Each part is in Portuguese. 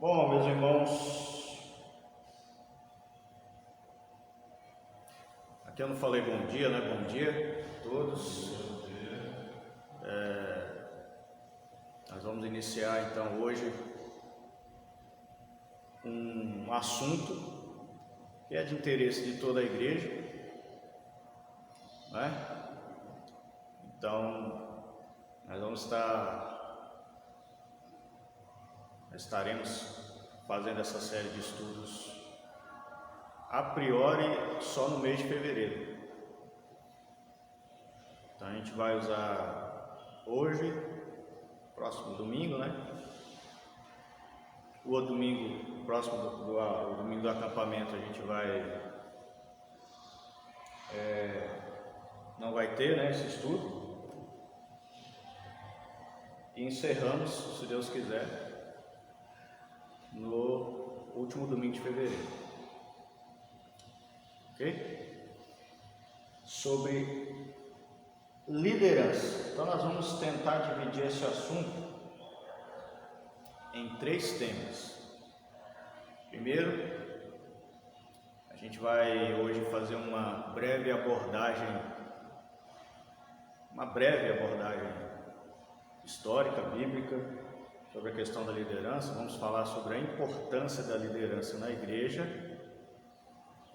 Bom, meus irmãos, aqui eu não falei bom dia, né? Bom dia a todos. Nós vamos iniciar então hoje um assunto que é de interesse de toda a igreja, né? Então, nós estaremos fazendo essa série de estudos a priori só no mês de fevereiro. Então a gente vai usar hoje, próximo domingo, né? O outro domingo, próximo do domingo do acampamento, a gente não vai ter, né, esse estudo. E encerramos, se Deus quiser, no último domingo de fevereiro. Ok? Sobre liderança. Então nós vamos tentar dividir esse assunto em 3 temas. Primeiro, a gente vai hoje fazer uma breve abordagem histórica, bíblica, sobre a questão da liderança. Vamos falar sobre a importância da liderança na igreja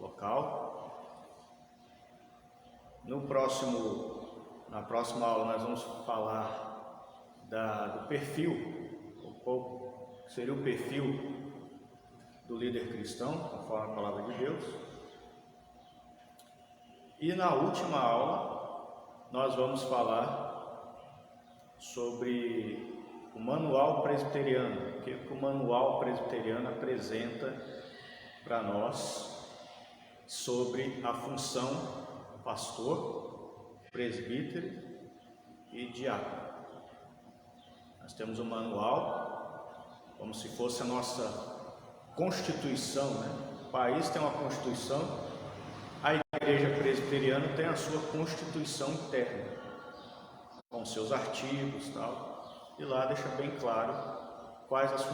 local. Na próxima aula nós vamos falar do perfil, qual seria o perfil do líder cristão, conforme a palavra de Deus. E na última aula nós vamos falar sobre o manual presbiteriano, o que o manual presbiteriano apresenta para nós sobre a função pastor, presbítero e diácono. Nós temos um manual, como se fosse a nossa Constituição, né? O país tem uma Constituição, a Igreja Presbiteriana tem a sua Constituição interna, com seus artigos e tal. E lá deixa bem claro quais as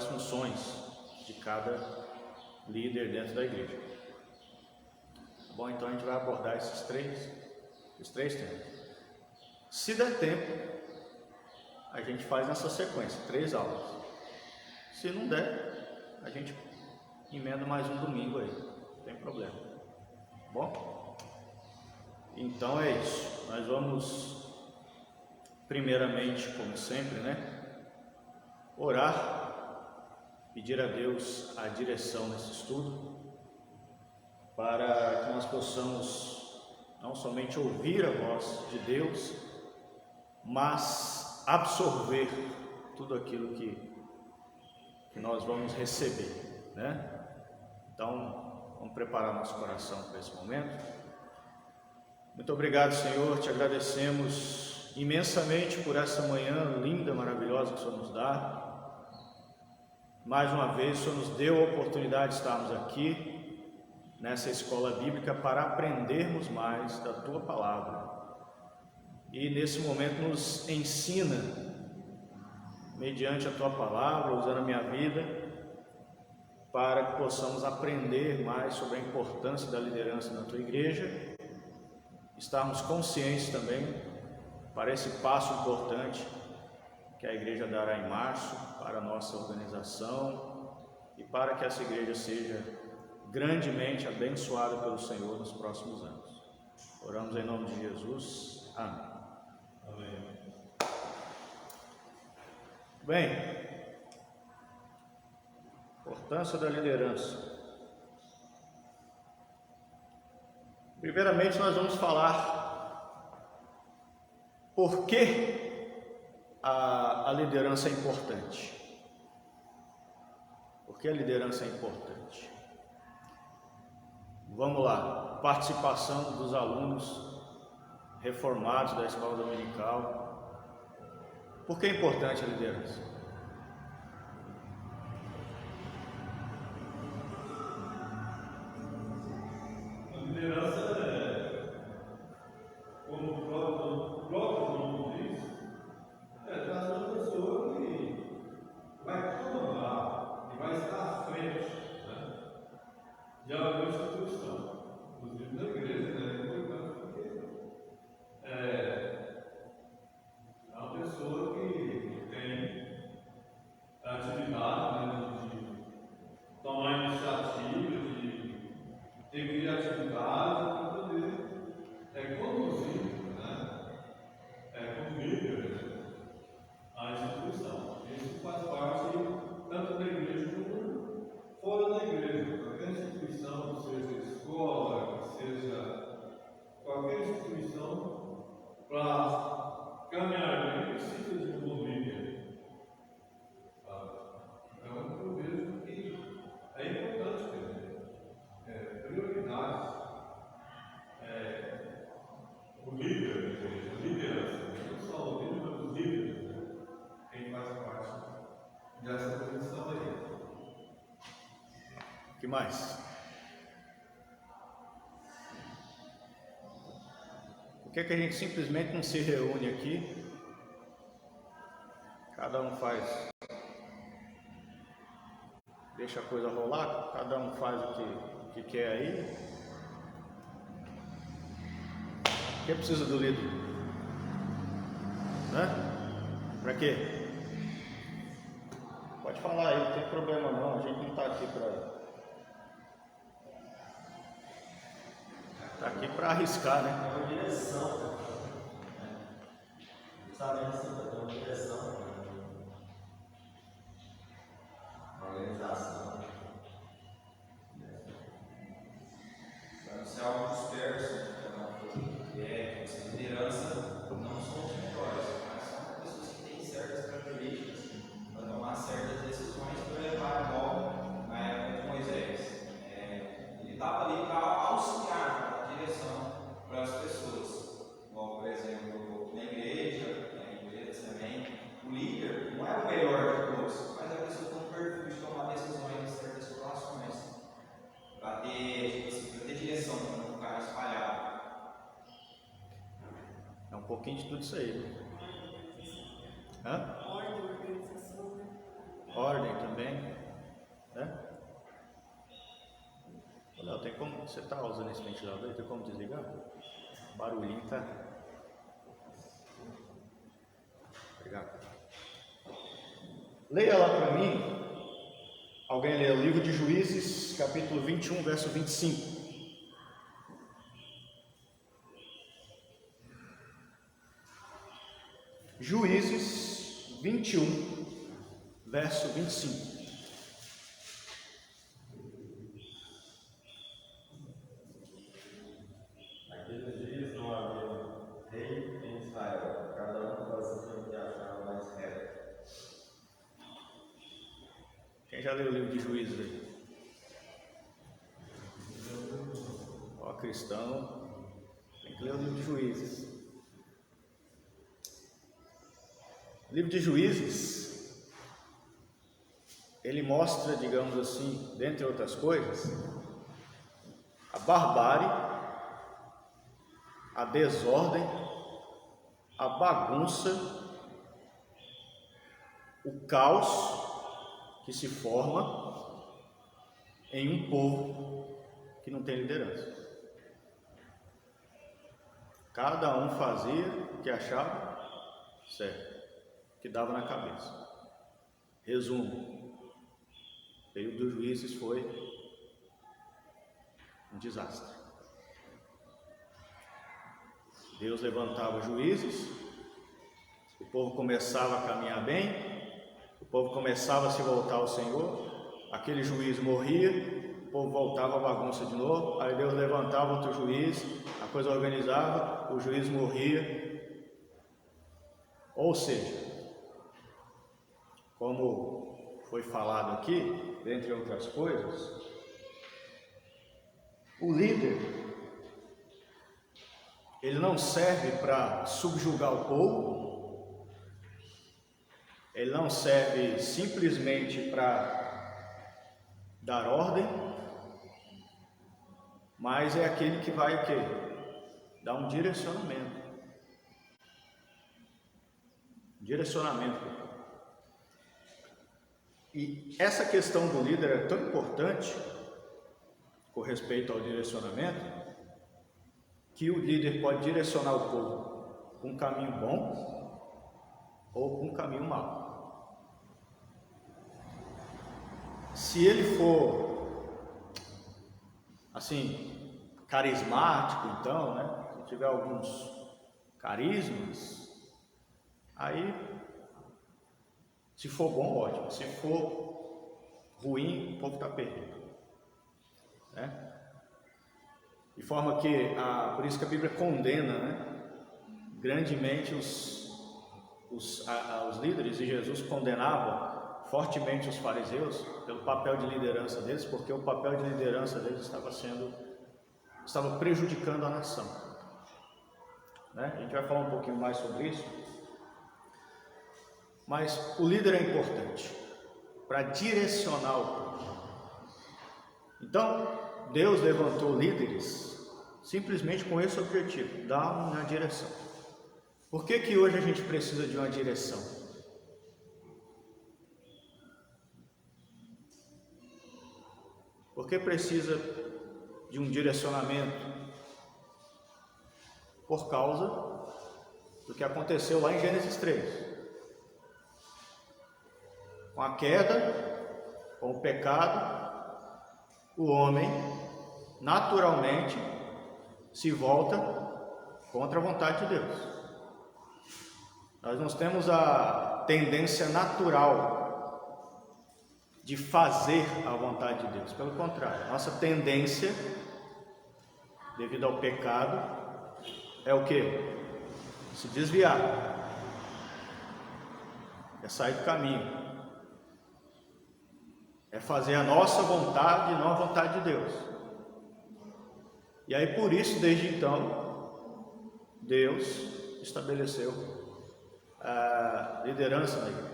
funções de cada líder dentro da igreja. Bom, então a gente vai abordar esses três temas. Se der tempo, a gente faz nessa sequência, 3 aulas. Se não der, a gente emenda mais um domingo aí, não tem problema. Bom? Então é isso. Nós vamos primeiramente, como sempre, né, orar, pedir a Deus a direção nesse estudo, para que nós possamos não somente ouvir a voz de Deus, mas absorver tudo aquilo que nós vamos receber, né? Então, vamos preparar nosso coração para esse momento. Muito obrigado, Senhor, te agradecemos imensamente por essa manhã linda, maravilhosa que o Senhor nos dá. Mais uma vez, o Senhor nos deu a oportunidade de estarmos aqui nessa escola bíblica para aprendermos mais da Tua Palavra. E nesse momento nos ensina, mediante a Tua Palavra, usando a minha vida, para que possamos aprender mais sobre a importância da liderança na Tua igreja, estarmos conscientes também para esse passo importante que a igreja dará em março para a nossa organização e para que essa igreja seja grandemente abençoada pelo Senhor nos próximos anos. Oramos em nome de Jesus. Amém. Amém. Bem, importância da liderança. Primeiramente, nós vamos falar por que a liderança é importante. Por que a liderança é importante? Vamos lá, participação dos alunos reformados da escola dominical. Por que é importante a liderança? A liderança como o próprio nome diz, traz uma pessoa que vai comandar mais? Por que a gente simplesmente não se reúne aqui? Cada um faz, deixa a coisa rolar, cada um faz o que quer aí. Por que precisa do líder? Né? Para quê? Pode falar aí, não tem problema não, a gente não está aqui para... Está aqui para arriscar, né? É uma direção, sabe assim, para ter uma direção, uma organização. Para não ser algo disperso, essa liderança não são os melhores, mas são pessoas que têm certas características para tomar certas decisões para levar a bola na época de Moisés. Ele estava ali para auxiliar a direção para as pessoas. Igual, por exemplo, na igreja também, o líder não é o melhor de todos, mas é a pessoa que tem um perfil de tomar decisões em certas situações, para ter direção, para não ficar espalhado. É um pouquinho de tudo isso aí, né? Hã? Ordem, organização, né? Ordem também, né? Léo, tem como, você está usando esse ventilador aí, tem como desligar? O barulhinho tá... Obrigado. Leia lá para mim, alguém lê o livro de Juízes, capítulo 21, verso 25. Juízes 21, verso 25. Naqueles dias não havia rei em Israel, cada um fazia o que achava mais reto. Quem já leu o livro de Juízes aí? Ó, cristão, tem que ler o livro de Juízes. O livro de Juízes, ele mostra, digamos assim, dentre outras coisas, a barbárie, a desordem, a bagunça, o caos que se forma em um povo que não tem liderança. Cada um fazia o que achava certo, que dava na cabeça. Resumo: o período dos juízes foi um desastre. Deus levantava juízes, o povo começava a caminhar bem, o povo começava a se voltar ao Senhor, aquele juiz morria, o povo voltava à bagunça de novo, aí Deus levantava outro juiz, a coisa organizava, o juiz morria. Ou seja, como foi falado aqui, dentre outras coisas, o líder, ele não serve para subjugar o povo, ele não serve simplesmente para dar ordem, mas é aquele que vai o quê? Dar um direcionamento. Direcionamento. E essa questão do líder é tão importante com respeito ao direcionamento, que o líder pode direcionar o povo para um caminho bom ou para um caminho mau. Se ele for assim carismático, então, né, se tiver alguns carismas, aí, se for bom, ótimo. Se for ruim, o povo está perdido, né? De forma que, por isso que a Bíblia condena, né, grandemente os líderes, e Jesus condenava fortemente os fariseus pelo papel de liderança deles, porque o papel de liderança deles estava prejudicando a nação, né? A gente vai falar um pouquinho mais sobre isso, mas o líder é importante para direcionar o povo. Então, Deus levantou líderes simplesmente com esse objetivo, dar uma direção. Por que que hoje a gente precisa de uma direção? Por que precisa de um direcionamento? Por causa do que aconteceu lá em Gênesis 3. Com a queda, com o pecado, o homem naturalmente se volta contra a vontade de Deus. Nós não temos a tendência natural de fazer a vontade de Deus. Pelo contrário, nossa tendência, devido ao pecado, é o quê? Se desviar. É sair do caminho. É fazer a nossa vontade e não a vontade de Deus. E aí por isso, desde então, Deus estabeleceu a liderança na igreja.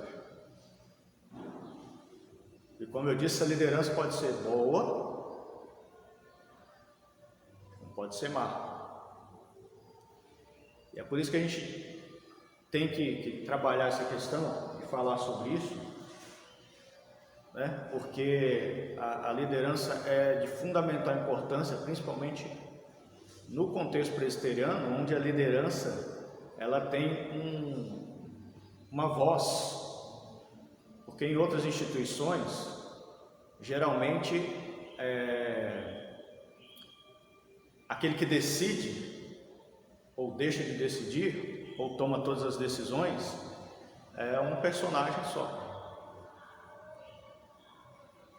E como eu disse, a liderança pode ser boa, não pode ser má. E é por isso que a gente tem que trabalhar essa questão e falar sobre isso, né? Porque a liderança é de fundamental importância, principalmente no contexto presbiteriano, onde a liderança ela tem uma voz. Porque em outras instituições, geralmente, aquele que decide, ou deixa de decidir, ou toma todas as decisões, é um personagem só.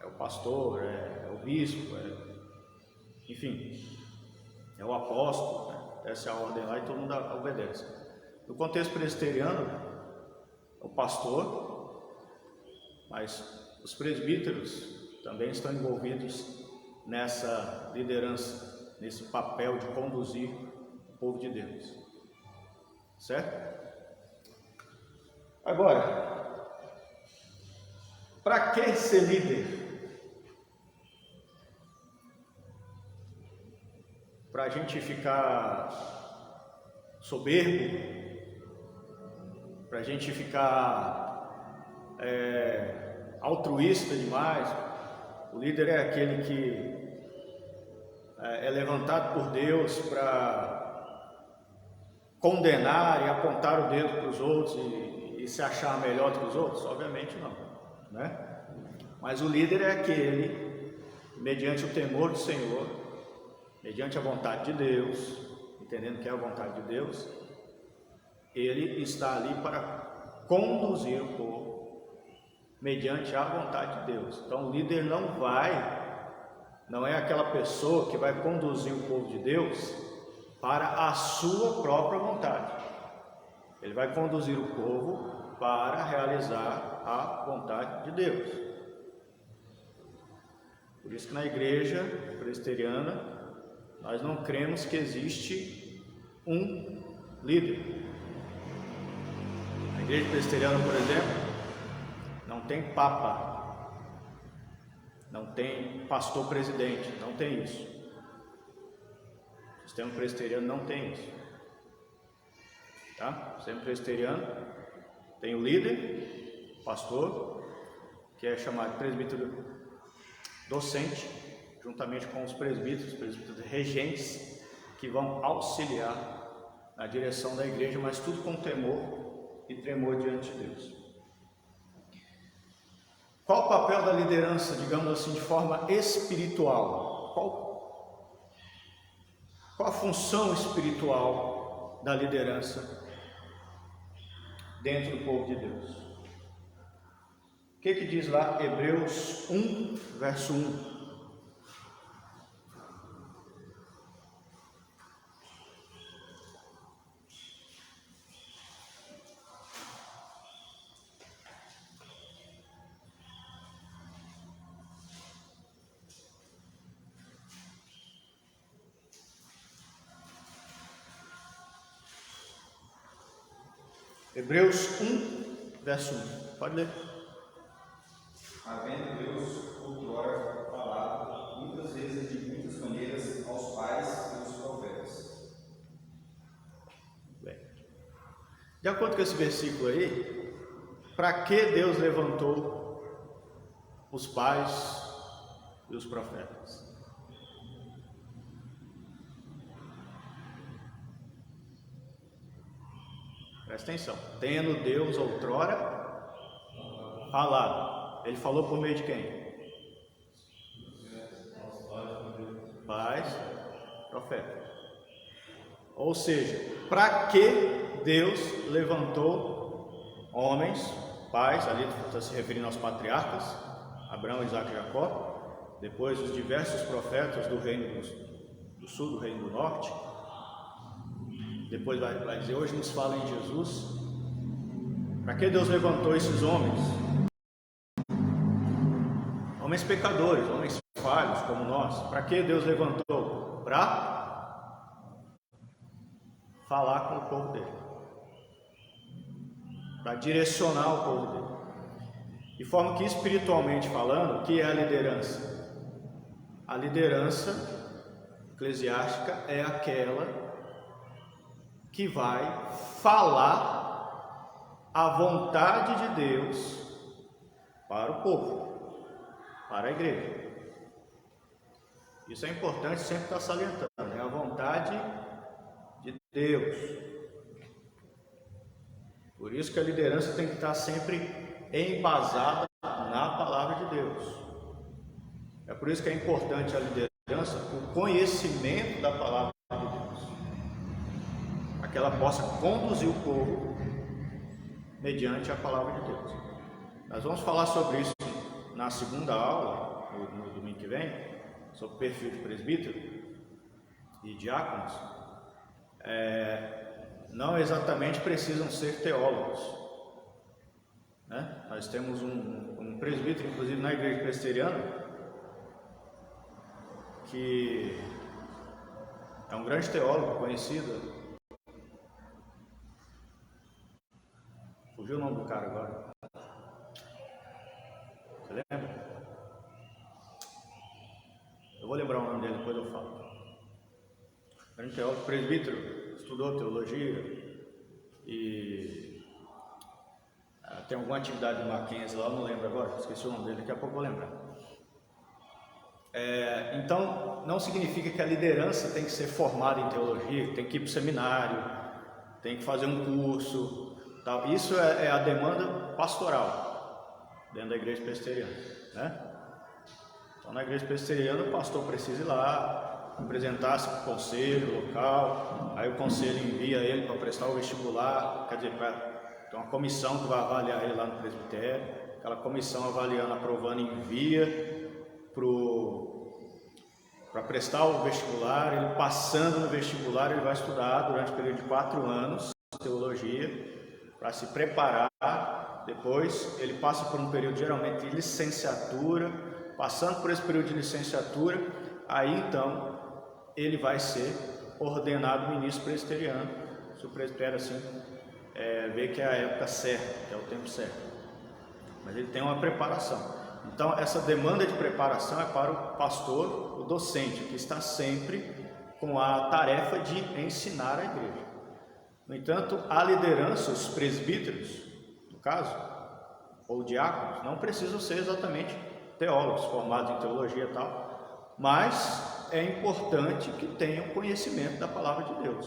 É o pastor, é o bispo, enfim, é o apóstolo, né? Essa é a ordem lá e todo mundo obedece. No contexto presbiteriano, é o pastor, mas os presbíteros também estão envolvidos nessa liderança, nesse papel de conduzir o povo de Deus, certo? Agora, para que ser líder? Para a gente ficar soberbo? Para a gente ficar altruísta demais? O líder é aquele que é levantado por Deus para condenar e apontar o dedo para os outros e se achar melhor do que os outros? Obviamente não, né? Mas o líder é aquele, mediante o temor do Senhor, mediante a vontade de Deus, entendendo que é a vontade de Deus, ele está ali para conduzir o povo mediante a vontade de Deus. Então o líder não é aquela pessoa que vai conduzir o povo de Deus para a sua própria vontade. Ele vai conduzir o povo para realizar a vontade de Deus. Por isso que na igreja presbiteriana nós não cremos que existe um líder. Na igreja presbiteriana, por exemplo, não tem papa, não tem pastor presidente, não tem isso. O sistema presbiteriano não tem isso, tá? O sistema presbiteriano tem o líder, o pastor, que é chamado de presbítero docente, juntamente com os presbíteros regentes, que vão auxiliar na direção da igreja, mas tudo com temor e tremor diante de Deus. Qual o papel da liderança, digamos assim, de forma espiritual? Qual a função espiritual da liderança dentro do povo de Deus? O que diz lá Hebreus 1, verso 1? Hebreus 1, verso 1. Pode ler. Havendo Deus outrora falado muitas De acordo com esse versículo aí, para que Deus levantou os pais e os profetas? Presta atenção. Tendo Deus outrora falado. Ele falou por meio de quem? Pais, profetas. Ou seja, para que Deus levantou homens, pais, ali está se referindo aos patriarcas, Abraão, Isaac e Jacó, depois os diversos profetas do reino do sul, do reino do norte, depois vai dizer, hoje nos fala em Jesus. Para que Deus levantou esses homens? Homens pecadores, homens falhos como nós. Para que Deus levantou? Para falar com o povo dele, para direcionar o povo dele, de forma que, espiritualmente falando, o que é a liderança? A liderança eclesiástica é aquela que vai falar a vontade de Deus para o povo, para a igreja. Isso é importante sempre estar salientando, é a vontade de Deus. Por isso que a liderança tem que estar sempre embasada na palavra de Deus. É por isso que é importante a liderança, o conhecimento da palavra de Deus, para que ela possa conduzir o povo mediante a palavra de Deus. Nós vamos falar sobre isso na segunda aula, no domingo que vem, sobre o perfil de presbítero e diáconos. Não exatamente precisam ser teólogos, né? Nós temos um presbítero, inclusive na igreja presbiteriana, que é um grande teólogo conhecido. Fugiu o nome do cara agora. Você lembra? Eu vou lembrar o nome dele, depois eu falo. Grande teólogo, presbítero, estudou teologia e tem alguma atividade de Mackenzie lá, eu não lembro agora, esqueci o nome dele, daqui a pouco eu vou lembrar. Então, não significa que a liderança tem que ser formada em teologia, tem que ir para o seminário, tem que fazer um curso, tal. Isso é a demanda pastoral dentro da igreja presbiteriana, né? Então, na igreja presbiteriana, o pastor precisa ir lá, apresentar-se para o conselho local, aí o conselho envia ele para prestar o vestibular, quer dizer, tem uma comissão que vai avaliar ele lá no presbitério, aquela comissão avaliando, aprovando, envia para prestar o vestibular. Ele passando no vestibular, ele vai estudar durante o período de 4 anos teologia, para se preparar. Depois ele passa por um período geralmente de licenciatura. Passando por esse período de licenciatura, aí então ele vai ser ordenado ministro presbiteriano, se o presbitério assim vê que é a época certa, que é o tempo certo. Mas ele tem uma preparação. Então, essa demanda de preparação é para o pastor, o docente, que está sempre com a tarefa de ensinar a igreja. No entanto, a liderança, os presbíteros, no caso, ou diáconos, não precisam ser exatamente teólogos formados em teologia e tal, mas é importante que tenham conhecimento da palavra de Deus.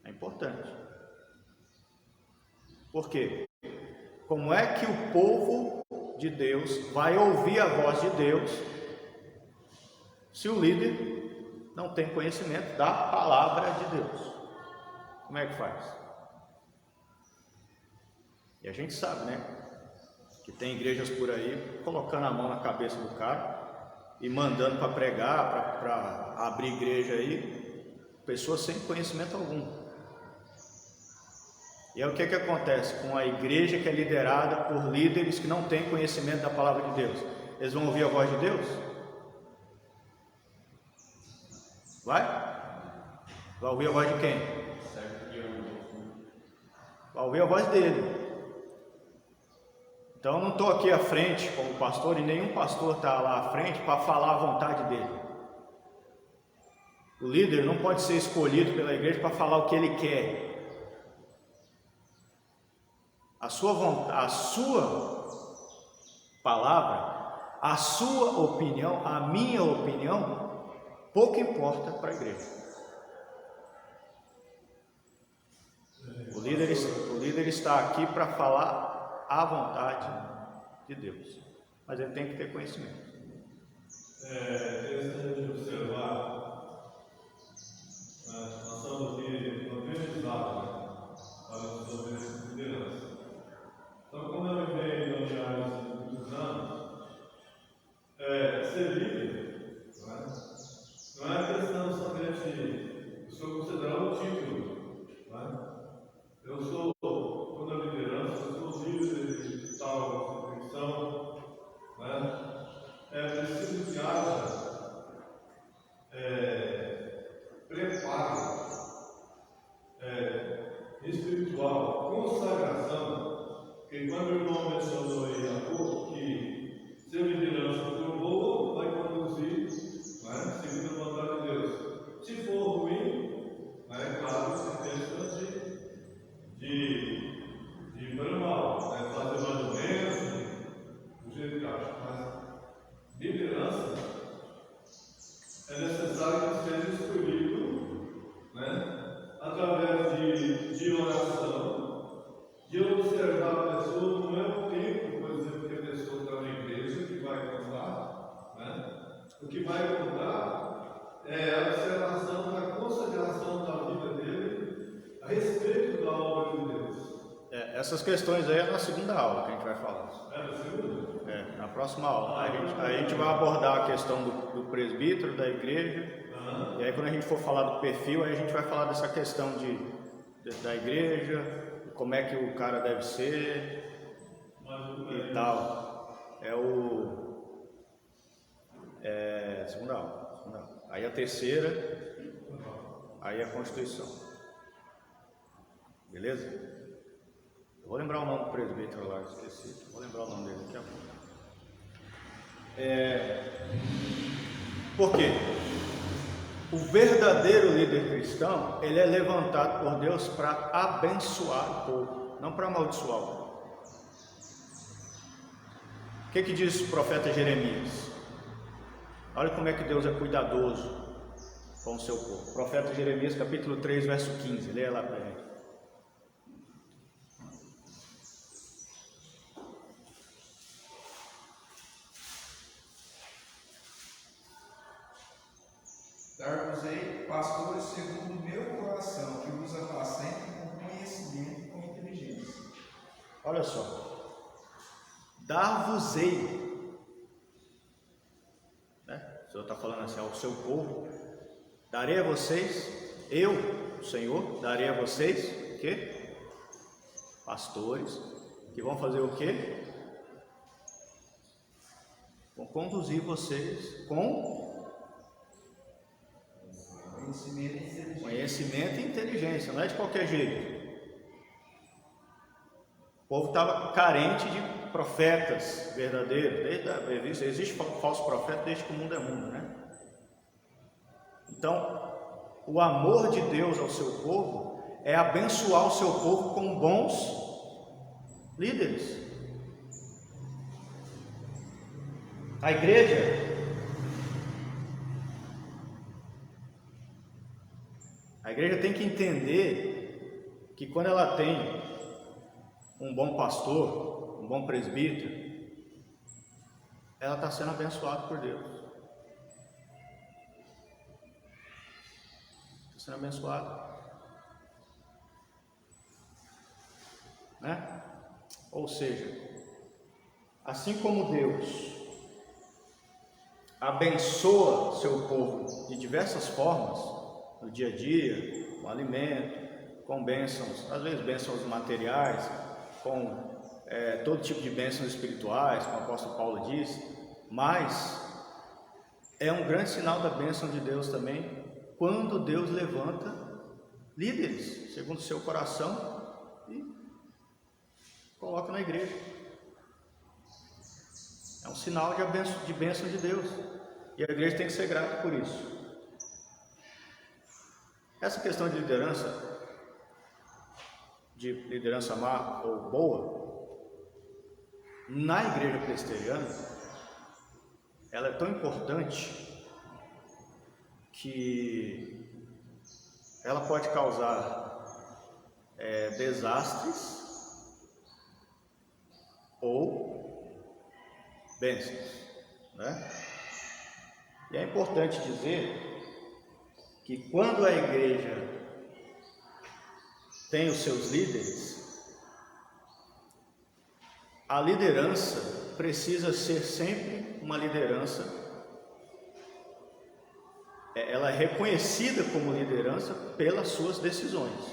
É importante. Por quê? Como é que o povo de Deus vai ouvir a voz de Deus se o líder não tem conhecimento da palavra de Deus? Como é que faz? E a gente sabe, né, que tem igrejas por aí colocando a mão na cabeça do cara e mandando para pregar, para abrir igreja aí, pessoas sem conhecimento algum. E aí o que acontece com a igreja que é liderada por líderes que não têm conhecimento da palavra de Deus? Eles vão ouvir a voz de Deus? Vai ouvir a voz de quem? Vai ouvir a voz dele. Então eu não estou aqui à frente como pastor, e nenhum pastor está lá à frente para falar a vontade dele. O líder não pode ser escolhido pela igreja para falar o que ele quer. a sua palavra, a sua opinião, a minha opinião, pouco importa para a igreja. O líder está aqui para falar a vontade de Deus, mas ele tem que ter conhecimento. É interessante observar, nós estamos aqui no aprendizado, né? Para sobre essa liderança. Então, como eu venho no diário dos anos, ser líder, não é questão somente, eu sou considerado um título, eu sou, quando a liderança, eu sou líder de tal instituição, é preciso que haja preparo espiritual, consagração, porque quando o irmão mencionou aí há pouco que se a liderança for boa, vai conduzir, segundo a vontade de Deus. Se for ruim, claro, você pensa de ir para o mal, fazer mais ou menos, do jeito que acha. Mas liderança é necessário que seja escolhido, através de oração, de observar a pessoa. Não é o tempo, por exemplo, que a pessoa está na igreja que vai contar, o que vai contar é a observação da consagração da vida dele a respeito da obra de Deus. Essas questões aí é na segunda aula que a gente vai falar. Na segunda? Na próxima aula. A gente vai abordar a questão do presbítero, da igreja. E aí quando a gente for falar do perfil, aí a gente vai falar dessa questão da igreja, como é que o cara deve ser e tal. Segunda aula. Aí a terceira, aí a Constituição. Beleza? Eu vou lembrar o nome do presbítero lá, esqueci. Vou lembrar o nome dele daqui a pouco. Por quê? O verdadeiro líder cristão, ele é levantado por Deus para abençoar o povo, não para amaldiçoar o povo. O que diz o profeta Jeremias? Olha como é que Deus é cuidadoso com o seu povo. Profeta Jeremias, capítulo 3, verso 15. Leia lá para gente. Dar-vos-ei pastores segundo o meu coração, que vos apacentem com conhecimento e com inteligência. Olha só. Dar-vos-ei. O Senhor está falando assim ao seu povo. Darei a vocês, eu, o Senhor, darei a vocês, o quê? Pastores, que vão fazer o quê? Vão conduzir vocês com conhecimento e inteligência, não é de qualquer jeito. O povo estava carente de profetas verdadeiros. Existe falso profeta desde que o mundo é mundo, né? Então, o amor de Deus ao seu povo é abençoar o seu povo com bons líderes. A igreja tem que entender que quando ela tem um bom pastor, um bom presbítero, ela está sendo abençoada por Deus. Está sendo abençoada. Ou seja, assim como Deus abençoa seu povo de diversas formas, no dia a dia, com alimento, com bênçãos, às vezes bênçãos materiais, com todo tipo de bênçãos espirituais, como o apóstolo Paulo disse, mas é um grande sinal da bênção de Deus também, quando Deus levanta líderes, segundo o seu coração, e coloca na igreja. É um sinal de bênção de Deus, e a igreja tem que ser grata por isso. Essa questão de liderança de liderança má ou boa, na igreja presbiteriana, ela é tão importante que ela pode causar desastres ou bênçãos, né? E é importante dizer que quando a igreja tem os seus líderes, a liderança precisa ser sempre uma liderança, ela é reconhecida como liderança pelas suas decisões.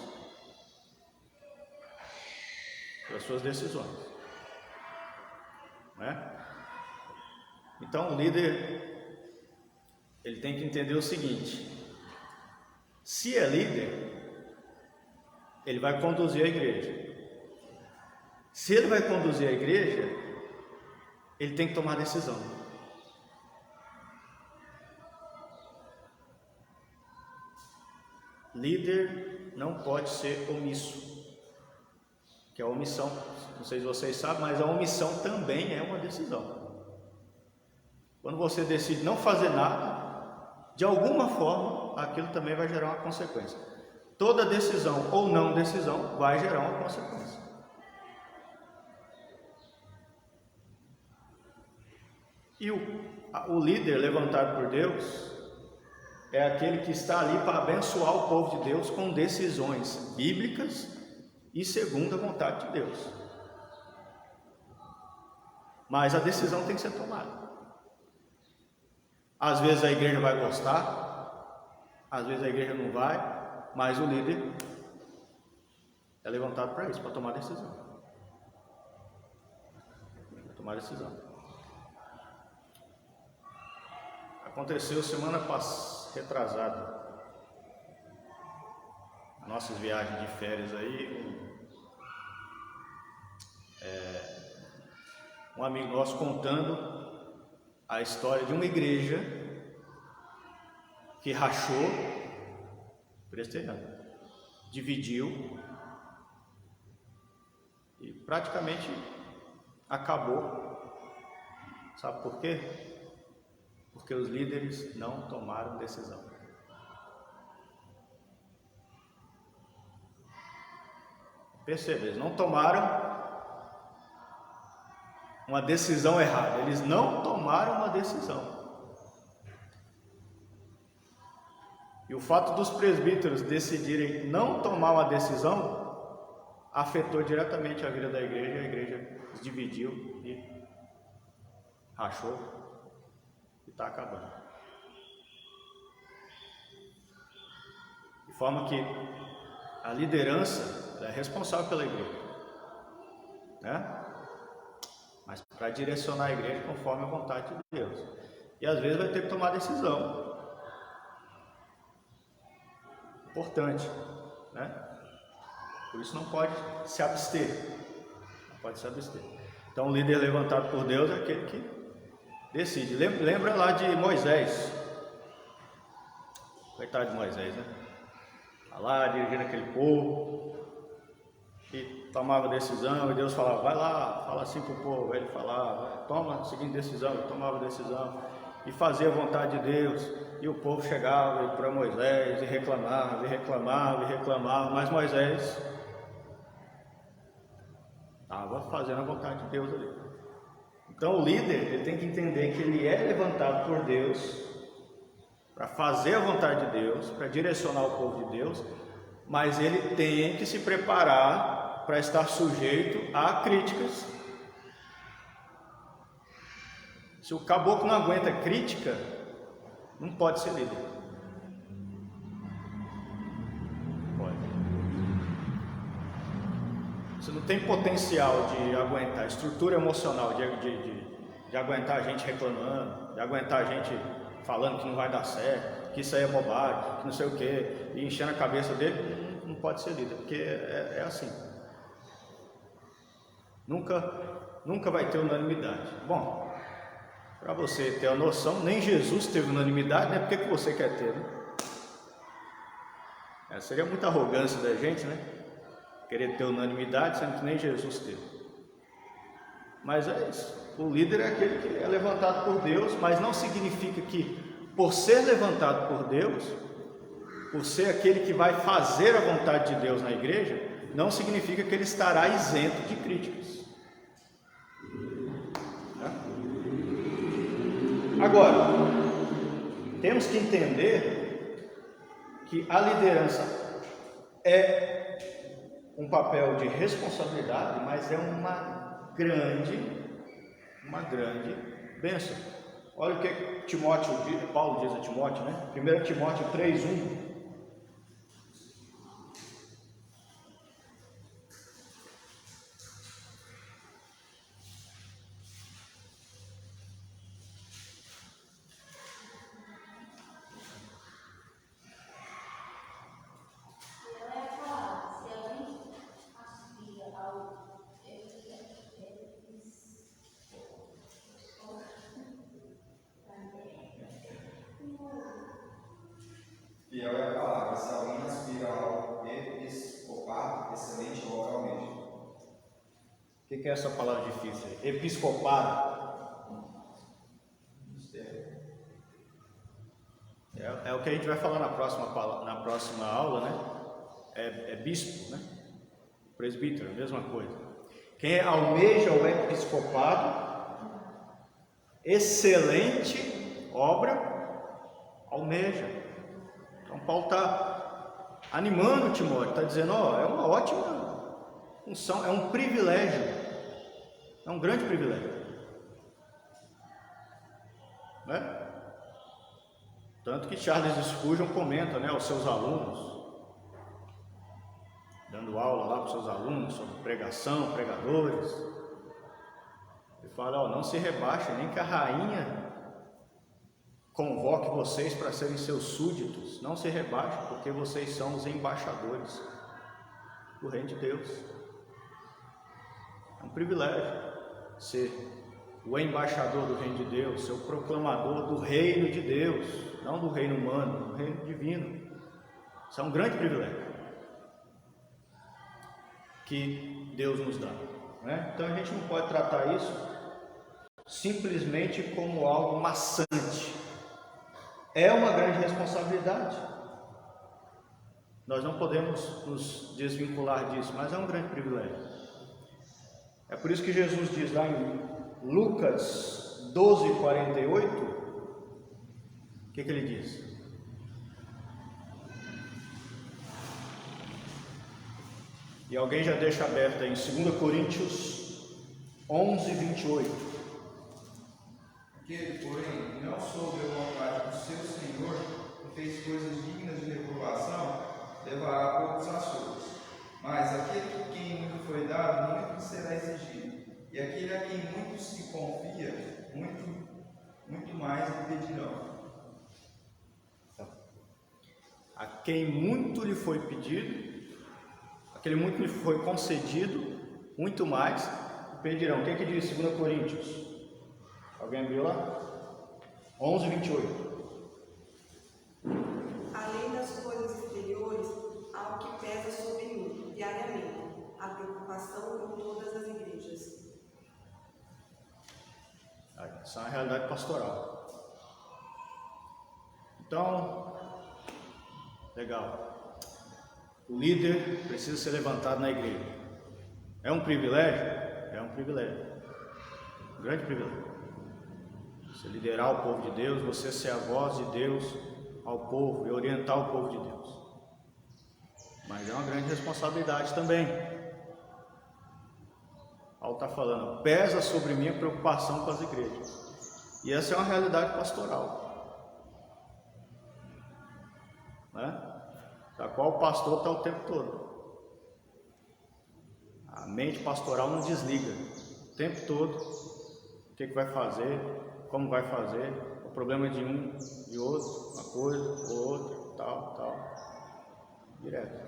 Pelas suas decisões. Né? Então o líder, ele tem que entender o seguinte: se é líder, ele vai conduzir a igreja. Se ele vai conduzir a igreja, ele tem que tomar decisão. Líder não pode ser omisso, que a omissão, não sei se vocês sabem, mas a omissão também é uma decisão. Quando você decide não fazer nada, de alguma forma, aquilo também vai gerar uma consequência. Toda decisão ou não decisão vai gerar uma consequência. E o líder levantado por Deus é aquele que está ali para abençoar o povo de Deus com decisões bíblicas e segundo a vontade de Deus. Mas a decisão tem que ser tomada. Às vezes a igreja vai gostar, às vezes a igreja não vai, mas o líder é levantado para isso, para tomar decisão. Para tomar decisão. Aconteceu semana retrasada, nossas viagens de férias aí, um amigo nosso contando a história de uma igreja que rachou, presbiteriana, dividiu e praticamente acabou. Sabe por quê? Porque os líderes não tomaram decisão. Perceba, eles não tomaram uma decisão errada, eles não tomaram uma decisão. E o fato dos presbíteros decidirem não tomar uma decisão afetou diretamente a vida da igreja, a igreja se dividiu e rachou. Está acabando. De forma que a liderança é responsável pela igreja, né? Mas para direcionar a igreja conforme a vontade de Deus. E às vezes vai ter que tomar decisão. Importante, né? Por isso não pode se abster. Não pode se abster. Então o líder levantado por Deus é aquele que decide. Lembra lá de Moisés. Coitado de Moisés, né? Está lá dirigindo aquele povo e tomava decisão, e Deus falava, vai lá, fala assim para o povo. Aí ele falava, toma a seguinte decisão, ele tomava decisão e fazia a vontade de Deus, e o povo chegava para Moisés e reclamava, e reclamava, e reclamava, mas Moisés estava fazendo a vontade de Deus ali. Então o líder, ele tem que entender que ele é levantado por Deus para fazer a vontade de Deus, para direcionar o povo de Deus, mas ele tem que se preparar para estar sujeito a críticas. Se o caboclo não aguenta crítica, não pode ser líder. Pode. Você não tem potencial de aguentar, estrutura emocional de aguentar a gente reclamando, de aguentar a gente falando que não vai dar certo, que isso aí é bobagem, que não sei o que, e enchendo a cabeça dele. Não pode ser líder, porque é assim. Nunca vai ter unanimidade. Bom, para você ter a noção, nem Jesus teve unanimidade, né? Por que você quer ter, né? Seria muita arrogância da gente, né? querer ter unanimidade, sendo que nem Jesus teve. Mas é isso. O líder é aquele que é levantado por Deus, mas não significa que, por ser levantado por Deus, por ser aquele que vai fazer a vontade de Deus na igreja, não significa que ele estará isento de críticas. Agora, temos que entender que a liderança é um papel de responsabilidade, mas é uma grande bênção. Olha o que Paulo diz a Timóteo, né? 1 Timóteo 3:1. Fiel é a palavra, se alguém aspira ao episcopado, excelente obra almeja. O que é essa palavra difícil? Episcopado. É o que a gente vai falar na próxima aula, né? É bispo, né? Presbítero, a mesma coisa. Quem almeja o episcopado, excelente obra almeja. Então Paulo está animando Timóteo, está dizendo, é uma ótima função, é um privilégio, é um grande privilégio, né? Tanto que Charles Spurgeon comenta, né, aos seus alunos, dando aula lá para os seus alunos sobre pregação, pregadores, ele fala, não se rebaixe, nem que a rainha convoque vocês para serem seus súditos, não se rebaixe, porque vocês são os embaixadores do reino de Deus. É um privilégio ser o embaixador do reino de Deus, ser o proclamador do reino de Deus, não do reino humano, do reino divino. Isso é um grande privilégio que Deus nos dá, né? Então a gente não pode tratar isso simplesmente como algo maçante. É uma grande responsabilidade. Nós não podemos nos desvincular disso, mas é um grande privilégio. É por isso que Jesus diz lá em Lucas 12:48, o que ele diz? E alguém já deixa aberto aí em 2 Coríntios 11:28. Aquele, porém, não soube a vontade do seu Senhor e fez coisas dignas de reprovação, levará poucos açoites. Mas aquele que quem muito foi dado, muito lhe será exigido. E aquele a quem muito se confia, muito mais lhe pedirão. A quem muito lhe foi pedido, aquele muito lhe foi concedido, muito mais pedirão. O que é que diz 2 Coríntios? Alguém abriu lá? 11:28. Além das coisas exteriores, há o que pesa sobre mim, diariamente, a preocupação com todas as igrejas. Essa é uma realidade pastoral. Então, legal. O líder precisa ser levantado na igreja. É um privilégio? É um privilégio. Um grande privilégio. Você liderar o povo de Deus, você ser a voz de Deus ao povo e orientar o povo de Deus. Mas é uma grande responsabilidade também. Paulo está falando, pesa sobre mim a preocupação com as igrejas. E essa é uma realidade pastoral, né? Da qual o pastor está o tempo todo. A mente pastoral não desliga. O tempo todo, o que vai fazer, como vai fazer, o problema de um, de outro, uma coisa, outra, tal, direto.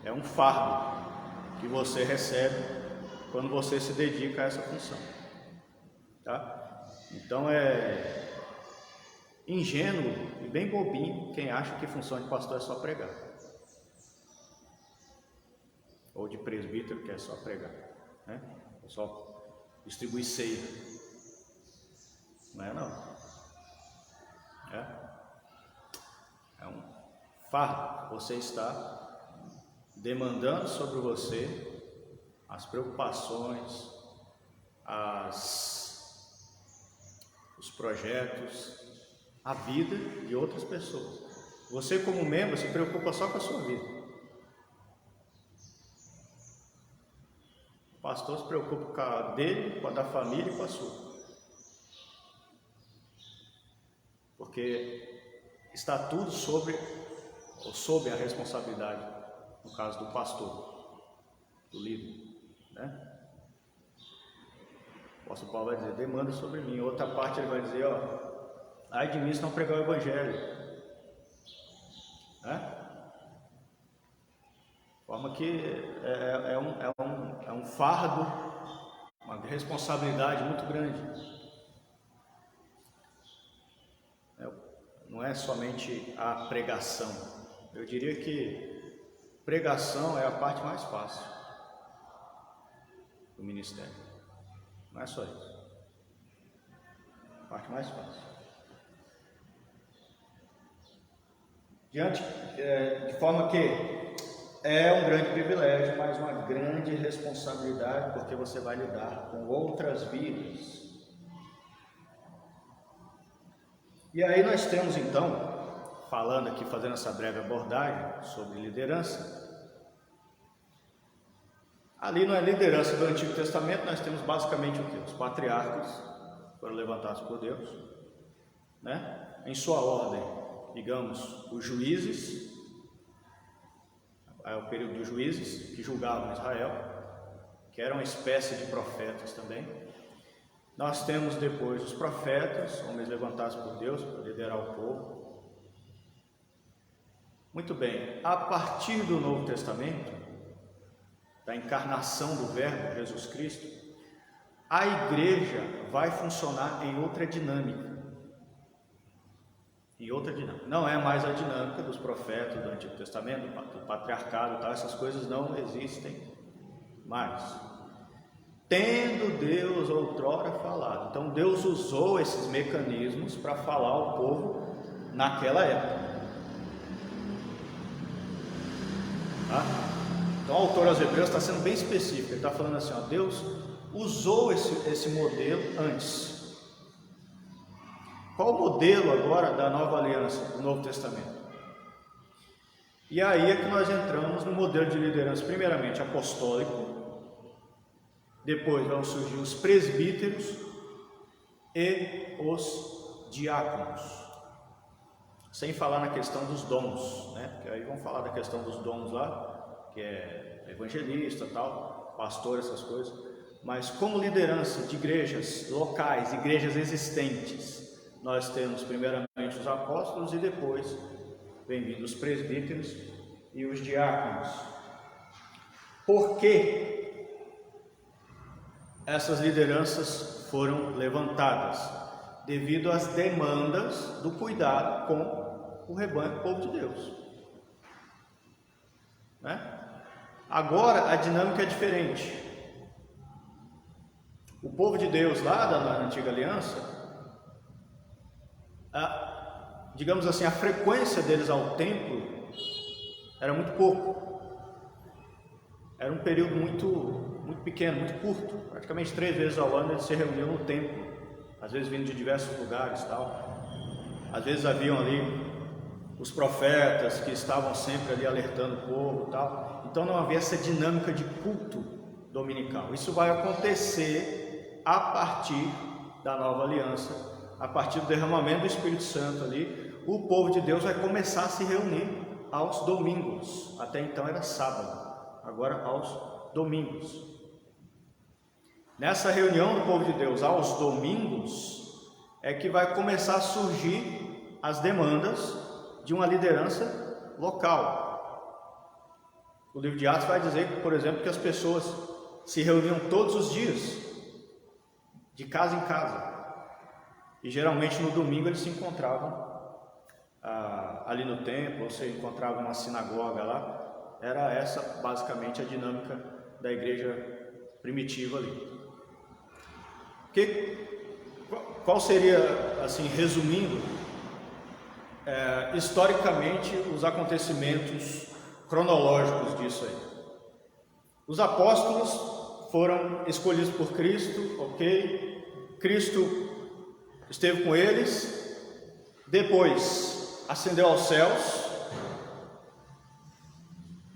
É um fardo que você recebe quando você se dedica a essa função, tá? Então é ingênuo e bem bobinho quem acha que função de pastor é só pregar. ou de presbítero, que é só pregar, né? É só distribuir ceia. Não é não. É um fardo. Você está demandando sobre você as preocupações, os projetos, a vida de outras pessoas. Você, como membro, se preocupa só com a sua vida. O pastor se preocupa com a dele, com a da família e com a sua. Porque está tudo sob a responsabilidade, no caso do pastor, do líder, né? O apóstolo Paulo vai dizer, demanda sobre mim. Outra parte ele vai dizer, ai de mim se não pregar o evangelho, né? De forma que é um fardo, uma responsabilidade muito grande. Não é somente a pregação. Eu diria que pregação é a parte mais fácil do ministério. Não é só isso. A parte mais fácil. De forma que é um grande privilégio, mas uma grande responsabilidade, porque você vai lidar com outras vidas. E aí nós temos então, falando aqui, fazendo essa breve abordagem sobre liderança. Ali na liderança do Antigo Testamento nós temos basicamente o quê? Os patriarcas foram levantados por Deus, né? Em sua ordem, digamos, os juízes, é o período dos juízes que julgavam Israel, que eram uma espécie de profetas também. Nós temos depois os profetas, homens levantados por Deus para liderar o povo. Muito bem, a partir do Novo Testamento, da encarnação do Verbo, Jesus Cristo, a igreja vai funcionar em outra dinâmica. Em outra dinâmica. Não é mais a dinâmica dos profetas do Antigo Testamento, do patriarcado e tal, essas coisas não existem mais. Tendo Deus outrora falado. Então Deus usou esses mecanismos para falar ao povo naquela época. Tá? Então o autor aos Hebreus está sendo bem específico. Ele está falando assim, Deus usou esse modelo antes. Qual o modelo agora da nova aliança, do Novo Testamento? E aí é que nós entramos no modelo de liderança, primeiramente apostólico. Depois vão surgir os presbíteros e os diáconos. Sem falar na questão dos dons, né? Porque aí vão falar da questão dos dons lá, que é evangelista, tal, pastor, essas coisas. Mas como liderança de igrejas locais, igrejas existentes, nós temos primeiramente os apóstolos e depois vem vindo os presbíteros e os diáconos. Por que essas lideranças foram levantadas? Devido às demandas do cuidado com o rebanho, o povo de Deus, né? Agora a dinâmica é diferente. O povo de Deus lá da antiga aliança, digamos assim, a frequência deles ao templo era muito pouco. Era um período muito pequeno, muito curto. Praticamente 3 vezes ao ano eles se reuniam no templo, às vezes vindo de diversos lugares, tal. Às vezes haviam ali os profetas que estavam sempre ali alertando o povo, tal. Então não havia essa dinâmica de culto dominical. Isso vai acontecer a partir da nova aliança, a partir do derramamento do Espírito Santo ali. O povo de Deus vai começar a se reunir aos domingos. Até então era sábado, agora aos domingos. Nessa reunião do povo de Deus aos domingos é que vai começar a surgir as demandas de uma liderança local. O livro de Atos vai dizer, por exemplo, que as pessoas se reuniam todos os dias, de casa em casa, e geralmente no domingo eles se encontravam ali no templo, ou se encontravam na sinagoga lá, Era essa basicamente a dinâmica da igreja primitiva ali. Qual seria, assim, resumindo, historicamente, os acontecimentos cronológicos disso aí? Os apóstolos foram escolhidos por Cristo, ok? Cristo esteve com eles, depois ascendeu aos céus,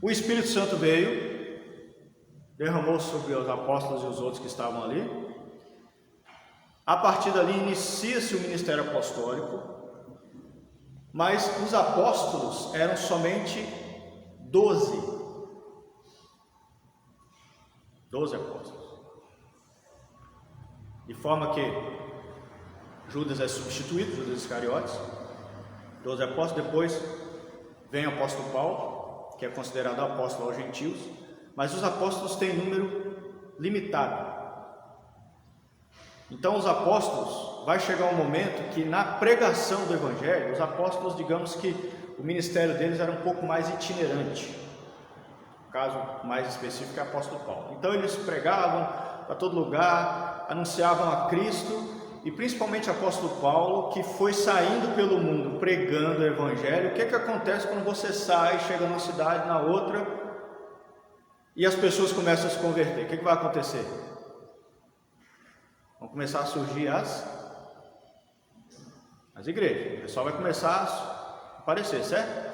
o Espírito Santo veio, derramou sobre os apóstolos e os outros que estavam ali. A partir dali inicia-se o ministério apostólico, mas os apóstolos eram somente 12 apóstolos. De forma que Judas é substituído, Judas Iscariotes, 12 apóstolos. Depois vem o apóstolo Paulo, que é considerado apóstolo aos gentios, mas os apóstolos têm número limitado. Então os apóstolos, vai chegar um momento que na pregação do Evangelho, os apóstolos, digamos que o ministério deles era um pouco mais itinerante. O caso mais específico é o apóstolo Paulo. Então eles pregavam para todo lugar, anunciavam a Cristo, e principalmente o apóstolo Paulo, que foi saindo pelo mundo pregando o Evangelho. O que acontece quando você sai, chega numa cidade, na outra, e as pessoas começam a se converter? O que vai acontecer? Vão começar a surgir as igrejas. O pessoal vai começar a aparecer, certo?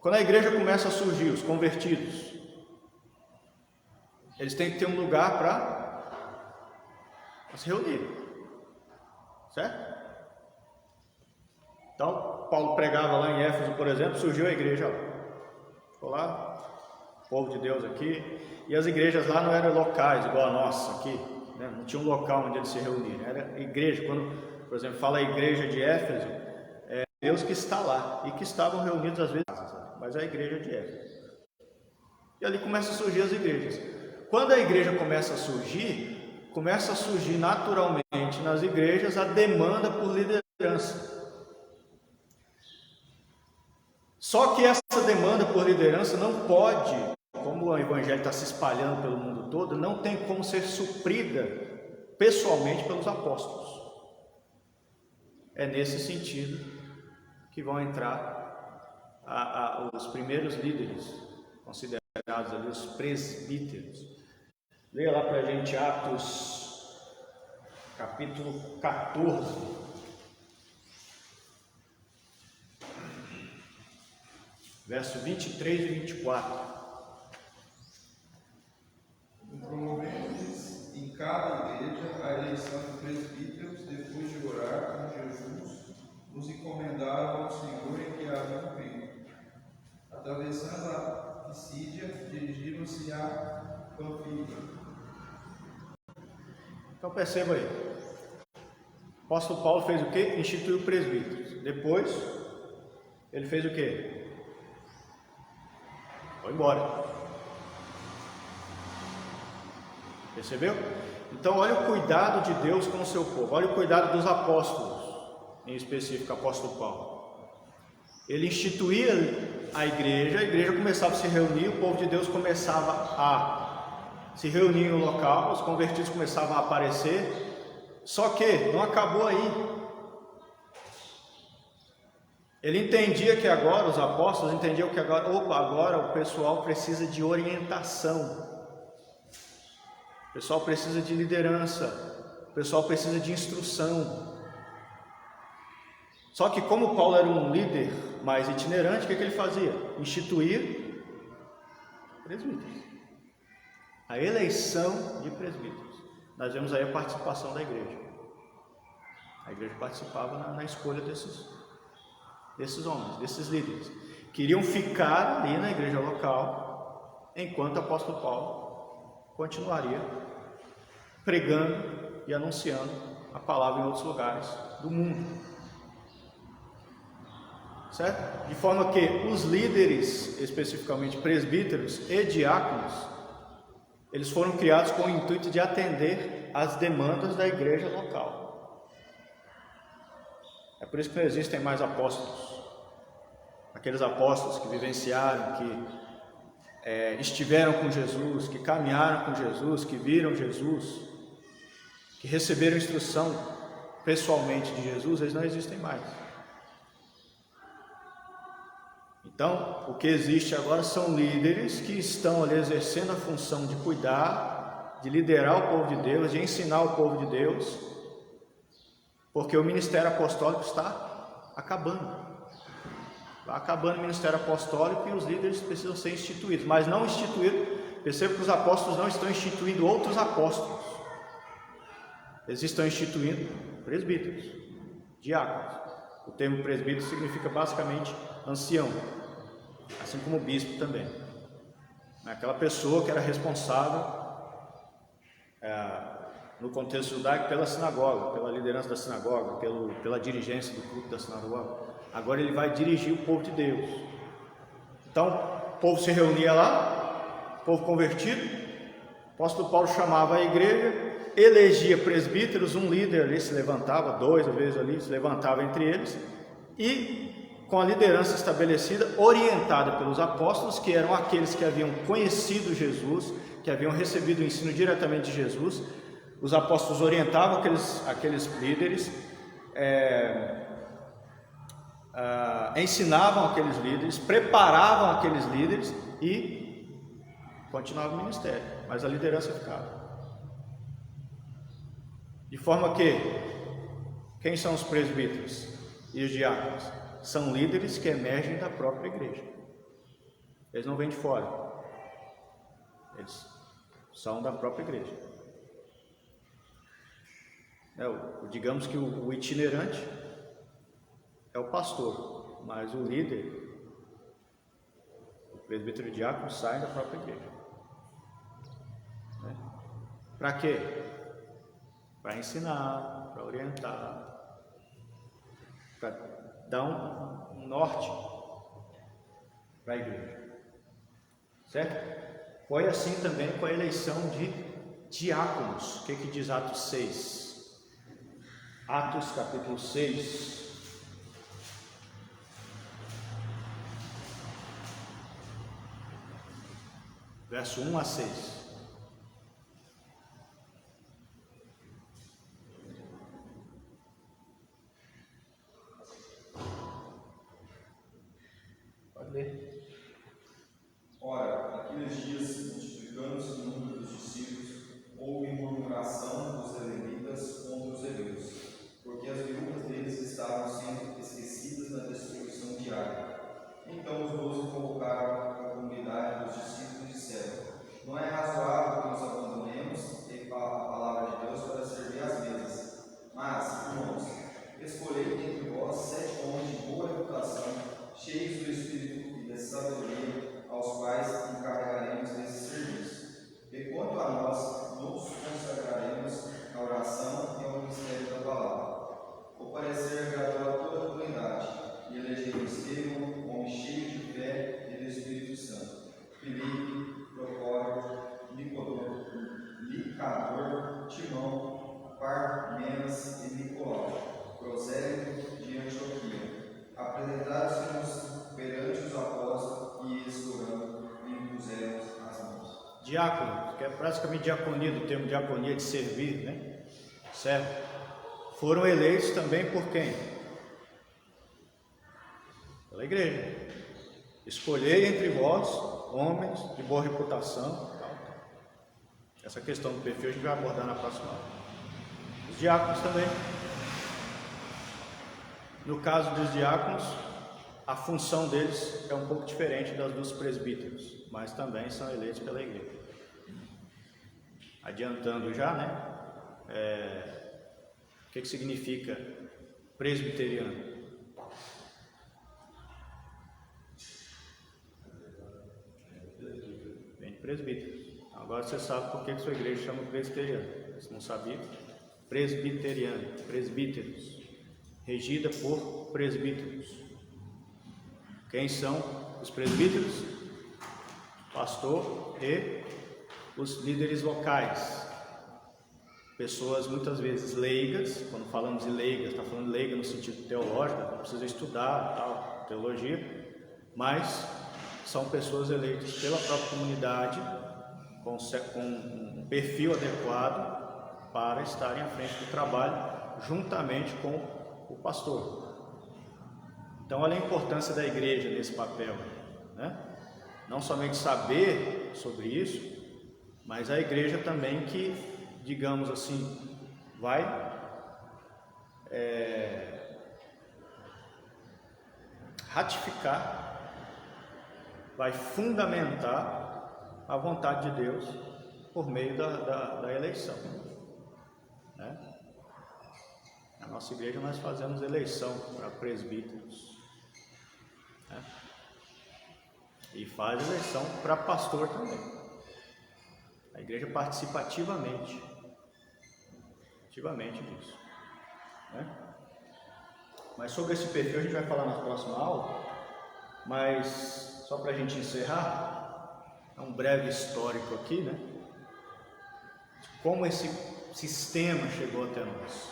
Quando a igreja começa a surgir, os convertidos, eles têm que ter um lugar para se reunir, certo? Então, Paulo pregava lá em Éfeso, por exemplo, surgiu a igreja lá. Ficou lá, povo de Deus aqui, e as igrejas lá não eram locais, igual a nossa aqui. Não tinha um local onde eles se reuniram, era igreja. Quando, por exemplo, fala a igreja de Éfeso, é Deus que está lá, e que estavam reunidos às vezes, mas é a igreja de Éfeso. E ali começam a surgir as igrejas. Quando a igreja começa a surgir naturalmente nas igrejas a demanda por liderança. Só que essa demanda por liderança não pode, como o evangelho está se espalhando pelo mundo todo, não tem como ser suprida pessoalmente pelos apóstolos. É nesse sentido que vão entrar os primeiros líderes, considerados ali os presbíteros. Leia lá para a gente Atos, capítulo 14. Verso 23 e 24. Promovemos em cada igreja a eleição de presbíteros, depois de orar com Jesus, nos encomendaram ao Senhor em que haviam feito. Atravessando a Pisídia, dirigiram-se a Panfília. Então perceba aí. O apóstolo Paulo fez o quê? Instituiu presbíteros. Depois, ele fez o quê? Foi embora. Percebeu? Então olha o cuidado de Deus com o seu povo. Olha o cuidado dos apóstolos, em específico o apóstolo Paulo. Ele instituía a igreja começava a se reunir, o povo de Deus começava a se reunir em um local, os convertidos começavam a aparecer. Só que não acabou aí. Ele entendia que agora, os apóstolos entendiam que agora o pessoal precisa de orientação. O pessoal precisa de liderança, o pessoal precisa de instrução. Só que como Paulo era um líder mais itinerante, o que ele fazia? Instituir presbíteros. A eleição de presbíteros. Nós vemos aí a participação da igreja. A igreja participava na escolha desses homens, desses líderes. Queriam ficar ali na igreja local, enquanto o apóstolo Paulo continuaria pregando e anunciando a palavra em outros lugares do mundo. Certo? De forma que os líderes, especificamente presbíteros e diáconos, eles foram criados com o intuito de atender às demandas da igreja local. É por isso que não existem mais apóstolos. Aqueles apóstolos que vivenciaram, que estiveram com Jesus, que caminharam com Jesus, que viram Jesus, que receberam instrução pessoalmente de Jesus, eles não existem mais. Então, o que existe agora são líderes que estão ali exercendo a função de cuidar, de liderar o povo de Deus, de ensinar o povo de Deus, porque o ministério apostólico está acabando. Está acabando o ministério apostólico e os líderes precisam ser instituídos, mas não instituídos. Perceba que os apóstolos não estão instituindo outros apóstolos, eles estão instituindo presbíteros, diáconos. O termo presbítero significa basicamente ancião, assim como bispo também. Aquela pessoa que era responsável no contexto judaico pela sinagoga, pela liderança da sinagoga, pela dirigência do culto da sinagoga. Agora ele vai dirigir o povo de Deus. Então, o povo se reunia lá, o povo convertido, o apóstolo Paulo chamava a igreja, elegia presbíteros, um líder ali se levantava, dois às vezes ali, se levantava entre eles, e com a liderança estabelecida, orientada pelos apóstolos, que eram aqueles que haviam conhecido Jesus, que haviam recebido o ensino diretamente de Jesus. Os apóstolos orientavam aqueles líderes, ensinavam aqueles líderes, preparavam aqueles líderes e continuava o ministério, mas a liderança ficava. De forma que, quem são os presbíteros e os diáconos? São líderes que emergem da própria igreja. Eles não vêm de fora, eles são da própria igreja. Digamos que o itinerante é o pastor, mas o líder, o presbítero e o diácono, saem da própria igreja. Para quê? Para ensinar, para orientar, para dar um norte para a igreja. Certo? Foi assim também com a eleição de diáconos. O que diz Atos 6? Atos capítulo 6. Verso 1 a 6. Pode ler. Ora, naqueles dias, multiplicando-se o número dos discípulos, houve murmuração dos levitas contra os hebreus, porque as viúvas deles estavam sendo esquecidas na distribuição diária. Então os 12 convocaram a comunidade dos discípulos e disseram: não é razoável que nos abandonemos a palavra de Deus para servir às mesas. Mas, irmãos, escolhei dentre vós 7 homens de boa reputação, cheios do Espírito e da sabedoria, aos quais encarregaremos desse serviço. E quanto a nós, nos consagraremos à oração e ao ministério da palavra. O parecer agradou a toda a comunidade, e elegeram Estevão, homem cheio de fé e do Espírito Santo, Filipe, Procório, Nicador, Timão, Parmenas e Nicolau, Prosélito de Antioquia. Apresentaram-se perante os apóstolos e eles, orando, lhe impuseram as mãos. Diácono, que é praticamente diaconia, do termo diaconia de servir, né? Certo? Foram eleitos também por quem? Pela igreja. Escolhei entre vós homens de boa reputação. Essa questão do perfil a gente vai abordar na próxima aula. Os diáconos também. No caso dos diáconos, a função deles é um pouco diferente das dos presbíteros, mas também são eleitos pela igreja. Adiantando já, né? O que significa presbiteriano? Vem de presbítero. Agora você sabe por que sua igreja chama presbiteriano. Se não sabia, presbiteriano, presbíteros, regida por presbíteros. Quem são os presbíteros? Pastor e os líderes locais. Pessoas muitas vezes leigas. Quando falamos de leigas, está falando de leiga no sentido teológico, precisa estudar tal, teologia, mas são pessoas eleitas pela própria comunidade, com um perfil adequado para estarem à frente do trabalho, juntamente com o pastor. Então, olha a importância da igreja nesse papel, né? Não somente saber sobre isso, mas a igreja também que, digamos assim, vai ratificar, vai fundamentar a vontade de Deus por meio da eleição, né? Na nossa igreja nós fazemos eleição para presbíteros, né? E faz eleição para pastor também. A igreja participa ativamente disso, né? Mas sobre esse perfil a gente vai falar na próxima aula, mas só para a gente encerrar, é um breve histórico aqui, né? De como esse sistema chegou até nós.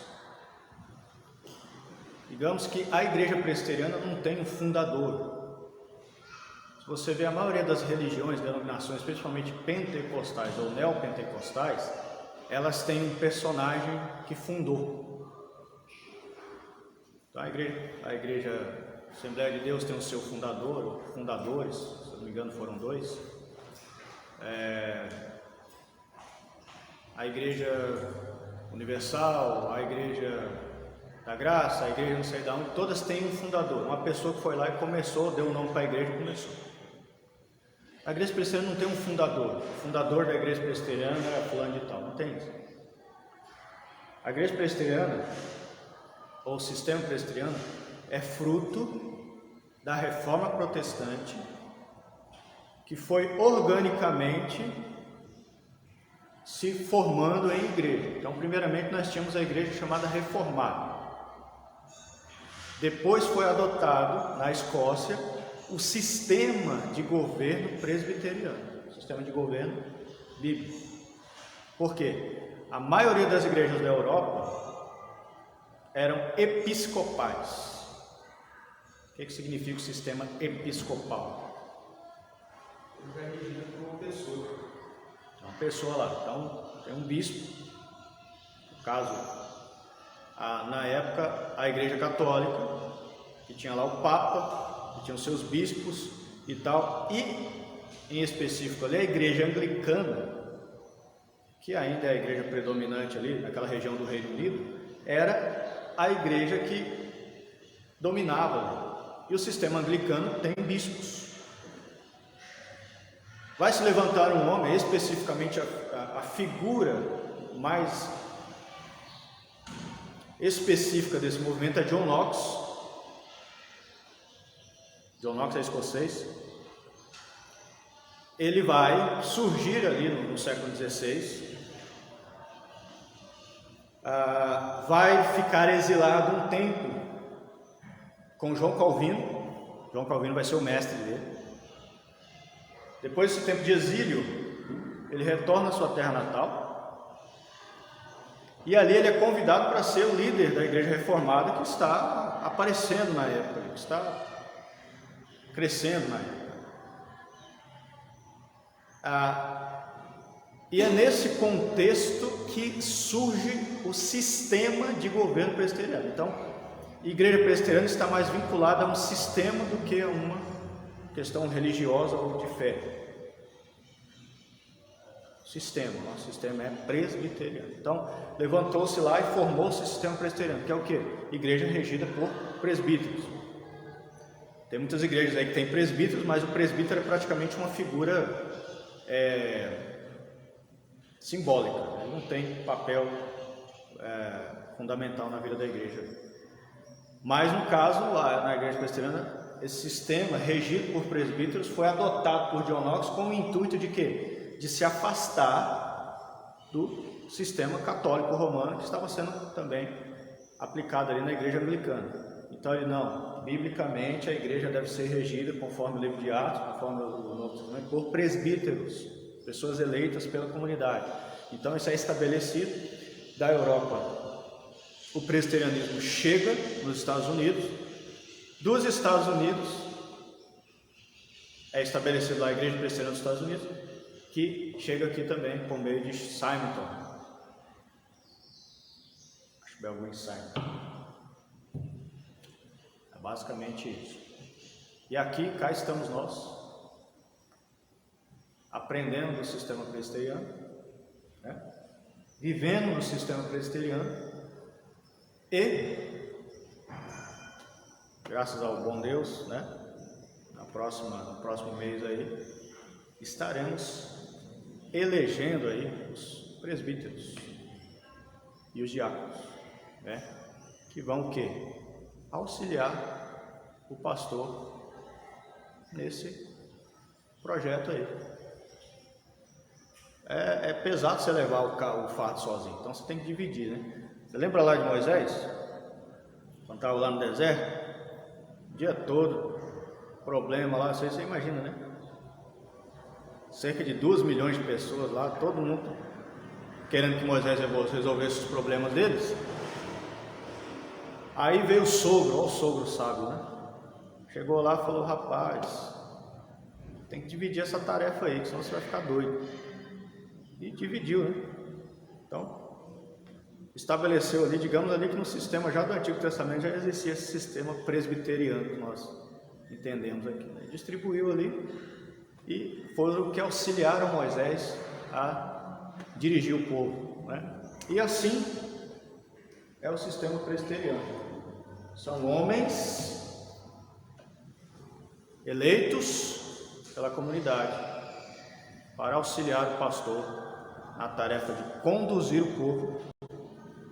Digamos que a igreja presbiteriana não tem um fundador. Se você vê a maioria das religiões, denominações, principalmente pentecostais ou neopentecostais, elas têm um personagem que fundou. Então, a igreja Assembleia de Deus tem o seu fundador, ou fundadores, se não me engano foram 2. A Igreja Universal, a Igreja da Graça, a Igreja não sei de onde, todas têm um fundador, uma pessoa que foi lá e começou, deu o nome para a igreja e começou. A igreja presbiteriana não tem um fundador, o fundador da igreja presbiteriana era fulano de tal, não tem isso. A igreja presbiteriana, ou o sistema presbiteriano, é fruto da reforma protestante, que foi organicamente se formando em igreja. Então, primeiramente, nós tínhamos a igreja chamada reformada. Depois foi adotado, na Escócia, o sistema de governo presbiteriano, o sistema de governo bíblico. Por quê? A maioria das igrejas da Europa eram episcopais. O que significa o sistema episcopal? Ele é regido por uma pessoa. Uma pessoa lá. Então, tem um bispo. No caso, na época, a Igreja Católica, que tinha lá o Papa, que tinha os seus bispos e tal. E, em específico ali, a Igreja Anglicana, que ainda é a igreja predominante ali, naquela região do Reino Unido, era a igreja que dominava ali. E o sistema anglicano tem bispos. Vai se levantar um homem, especificamente a figura mais específica desse movimento é John Knox. John Knox é escocês. Ele vai surgir ali no século XVI, vai ficar exilado um tempo com João Calvino. João Calvino vai ser o mestre dele. Depois desse tempo de exílio, ele retorna à sua terra natal e ali ele é convidado para ser o líder da igreja reformada que está aparecendo na época, que está crescendo na época. E é nesse contexto que surge o sistema de governo presbiteriano. Então, a igreja presbiteriana está mais vinculada a um sistema do que a uma questão religiosa ou de fé. Nosso sistema é presbiteriano. Então, levantou-se lá e formou-se o sistema presbiteriano, que é o quê? Igreja regida por presbíteros. Tem muitas igrejas aí que tem presbíteros, mas o presbítero é praticamente uma figura simbólica, né? Não tem papel fundamental na vida da igreja. Mas no caso, lá na igreja presbiteriana, esse sistema regido por presbíteros foi adotado por John Knox com o intuito de quê? De se afastar do sistema católico romano que estava sendo também aplicado ali na igreja anglicana. Então ele não, biblicamente a igreja deve ser regida conforme o livro de Atos, conforme o Novo Testamento, por presbíteros, pessoas eleitas pela comunidade. Então isso é estabelecido. Da Europa, o presbiterianismo chega nos Estados Unidos. Dos Estados Unidos, é estabelecido lá a Igreja Presbiteriana dos Estados Unidos, que chega aqui também por meio de Simonton. Acho que é algum Simonton. É basicamente isso. E aqui, cá estamos nós, aprendendo do sistema presbiteriano, né? Vivendo no sistema presbiteriano e, graças ao bom Deus, né? No próximo mês aí, estaremos elegendo aí os presbíteros e os diáconos, né? Que vão o quê? Auxiliar o pastor nesse projeto aí. É pesado você levar o fardo sozinho, então você tem que dividir, né? Você lembra lá de Moisés? Quando estava lá no deserto? O dia todo, problema lá, você imagina, né? Cerca de 2 milhões de pessoas lá, todo mundo querendo que Moisés resolvesse os problemas deles. Aí veio o sogro, olha o sogro sábio, né? Chegou lá e falou: rapaz, tem que dividir essa tarefa aí, senão você vai ficar doido. E dividiu, né? Então, estabeleceu ali, digamos ali que no sistema já do Antigo Testamento já existia esse sistema presbiteriano que nós entendemos aqui, né? Distribuiu ali e foram que auxiliaram Moisés a dirigir o povo, né? E assim é o sistema presbiteriano. São homens eleitos pela comunidade para auxiliar o pastor na tarefa de conduzir o povo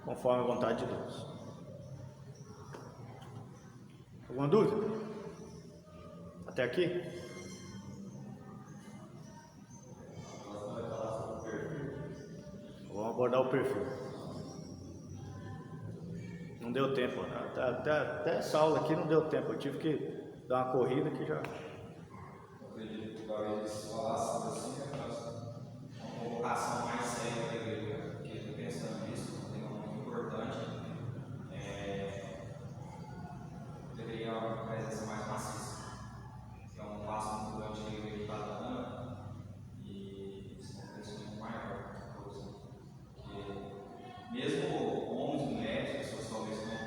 conforme a vontade de Deus. Alguma dúvida? Até aqui? Vamos abordar o perfil. Não deu tempo, né? Até essa aula aqui não deu tempo. Eu tive que dar uma corrida que já... Eu acredito que talvez falasse assim, uma convocação mais séria da igreja, porque eu estou pensando nisso, um tema muito importante. Deveria haver uma presença mais maciça, que é um passo muito grande que a igreja está dando, e isso é um crescimento maior. Porque mesmo homens e mulheres, pessoas talvez não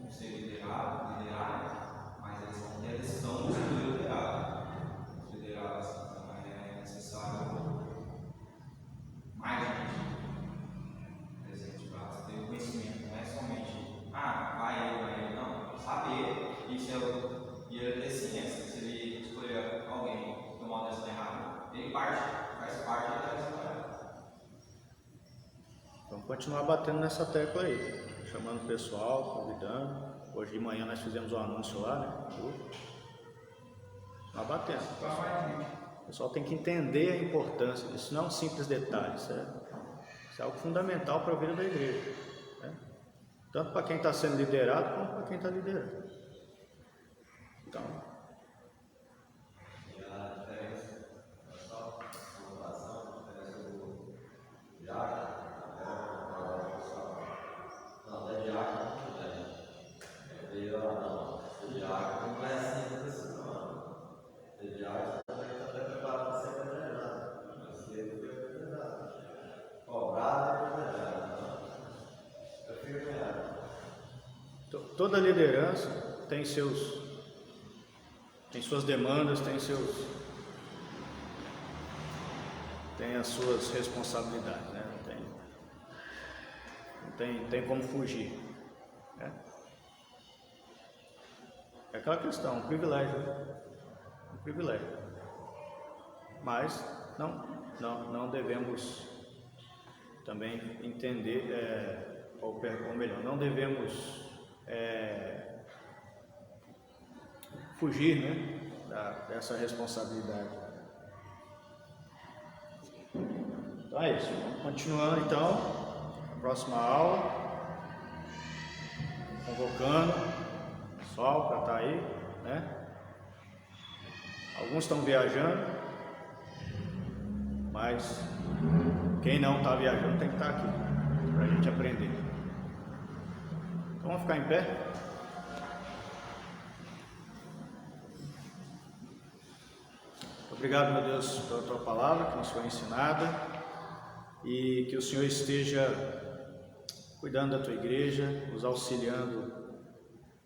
vão ser liderar, mas eles vão ter a decisão de ser liderado. Então é necessário mais gente presente para ter o conhecimento, não é somente vai ele, não. Saber isso e ele ter ciência. Se ele escolher alguém que tomar uma decisão errada, ele faz parte da decisão errada. Vamos continuar batendo nessa tecla aí, chamando o pessoal, convidando. Hoje de manhã nós fizemos um anúncio lá, né? Tá batendo. O pessoal tem que entender a importância disso. Não é um simples detalhe, isso é algo fundamental para a vida da igreja, né? Tanto para quem está sendo liderado, quanto para quem está liderando. Então, toda liderança tem suas demandas, tem as suas responsabilidades, né? Não tem como fugir, né? É aquela questão, um privilégio, né? Um privilégio. Mas não devemos também entender, ou melhor, não devemos fugir, né, dessa responsabilidade. Então é isso. Continuando então, a próxima aula, convocando o pessoal para estar aí, né? Alguns estão viajando, mas quem não está viajando tem que estar aqui para a gente aprender. Então vamos ficar em pé. Obrigado, meu Deus, pela Tua palavra que nos foi ensinada e que o Senhor esteja cuidando da Tua igreja, nos auxiliando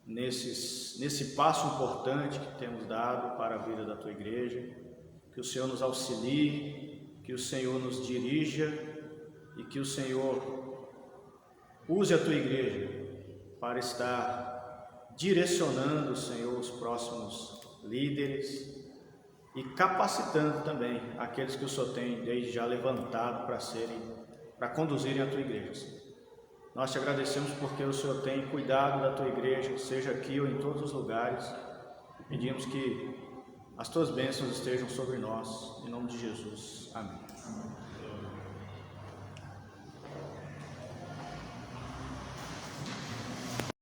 nesse passo importante que temos dado para a vida da Tua igreja. Que o Senhor nos auxilie, que o Senhor nos dirija e que o Senhor use a Tua igreja para estar direcionando, Senhor, os próximos líderes e capacitando também aqueles que o Senhor tem desde já levantado para conduzirem a Tua igreja. Nós te agradecemos porque o Senhor tem cuidado da Tua igreja, seja aqui ou em todos os lugares. Pedimos que as Tuas bênçãos estejam sobre nós, em nome de Jesus. Amém.